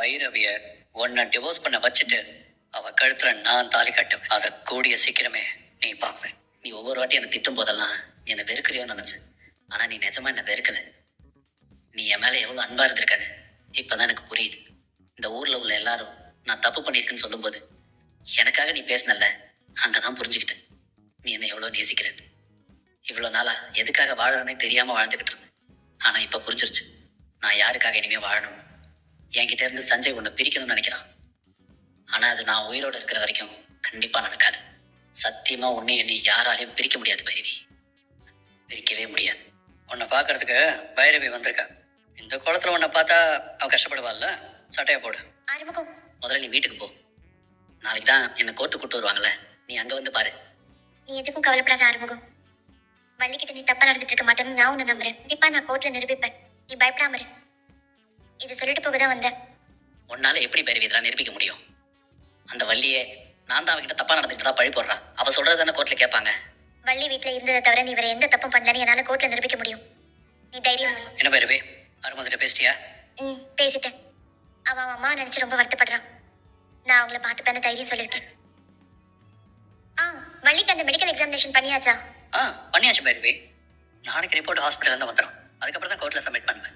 பைரவிய உன்னை டிவோர்ஸ் பண்ண வச்சுட்டு அவ கழுத்துல நான் தாலி கட்டுவேன். அதை கூடிய சீக்கிரமே நீ பார்ப்பேன். நீ ஒவ்வொரு வாட்டி என்னை திட்டும் போதெல்லாம் என்னை வெறுக்கிறியோன்னு நினைச்சேன். ஆனா நீ நிஜமா என்ன வெறுக்கல. நீ என் மேல எவ்வளவு அன்பா இருந்திருக்கன்னு இப்பதான் எனக்கு புரியுது. இந்த ஊர்ல உள்ள எல்லாரும் நான் தப்பு பண்ணியிருக்குன்னு சொல்லும்போது எனக்காக நீ பேசினல்ல, அங்கதான் புரிஞ்சுக்கிட்டேன் நீ என்னை எவ்வளவு நேசிக்கிறேன்னு. இவ்வளவு நாளா எதுக்காக வாழறேன்னே தெரியாம வாழ்ந்துகிட்டு இருந்தேன். ஆனா இப்ப புரிஞ்சிருச்சு நான் யாருக்காக இனிமே வாழணும். என்கிட்ட இருந்து சஞ்சய் உன்னை பிரிக்கணும்னு நினைக்கிறான். ஆனா அது நான் உயிரோட இருக்கிற வரைக்கும் கண்டிப்பா நடக்காது. சத்தியமா உன்னை என்னை யாராலையும் பிரிக்க முடியாது பைரவி, பிரிக்கவே முடியாது. உன்னை பாக்குறதுக்கு பைரவி வந்திருக்கா. இந்த குளத்துல உன்னை பார்த்தா அவ கஷ்டப்படுவாள்ல, சட்டையை போடு. ஆறுமுகம், முதல்ல நீ வீட்டுக்கு போ. நாளைக்கு தான் என்னை கோர்ட்டு கூட்டு வருவாங்கல்ல, நீ அங்க வந்து பாரு. நீ எதுக்கும் கவலைப்படாத ஆறுமுகம். வள்ளிக்கிட்ட நீ தப்பா நடந்துட்டு இருக்க மாட்டேன்னு நான் உன்னை நம்புறேன். கண்டிப்பா நான் கோர்ட்ல நிரூபிப்பேன். நீ பயப்படாம இரு. இது சொல்லிட்டு போகதான் வந்தேன். உன்னால எப்படி பைரவி இதெல்லாம் நிரூபிக்க முடியும்? அந்த வள்ளியே நான் தான் அவகிட்ட தப்பா நடந்துட்டு தான் பழி போடுறான். அவ சொல்றது தானே கோர்ட்ல கேட்பாங்க. வள்ளி வீட்டுல இருந்ததை தவிர நீ வேற எந்த தப்பும் பண்ணலன்னு என்னால கோர்ட்ல நிரூபிக்க முடியும். நீ தைரியம் சொல்லு. என்ன பைரவி, அருமதிட்ட பேசிட்டியா? பேசிட்டேன். அவன் அம்மா நினைச்சு ரொம்ப வருத்தப்படுறான். நான் அவங்கள பார்த்துப்பேன்னு தைரியம் சொல்லியிருக்கேன். வள்ளிக்கு அந்த மெடிக்கல் எக்ஸாமினேஷன் பண்ணியாச்சா? பண்ணியாச்சு பைரவி. நாளைக்கு ரிப்போர்ட் ஹாஸ்பிட்டல் இருந்து வந்துடும். அதுக்கப்புறம் தான் கோர்ட்ல சப்மிட் பண்ணுவேன்.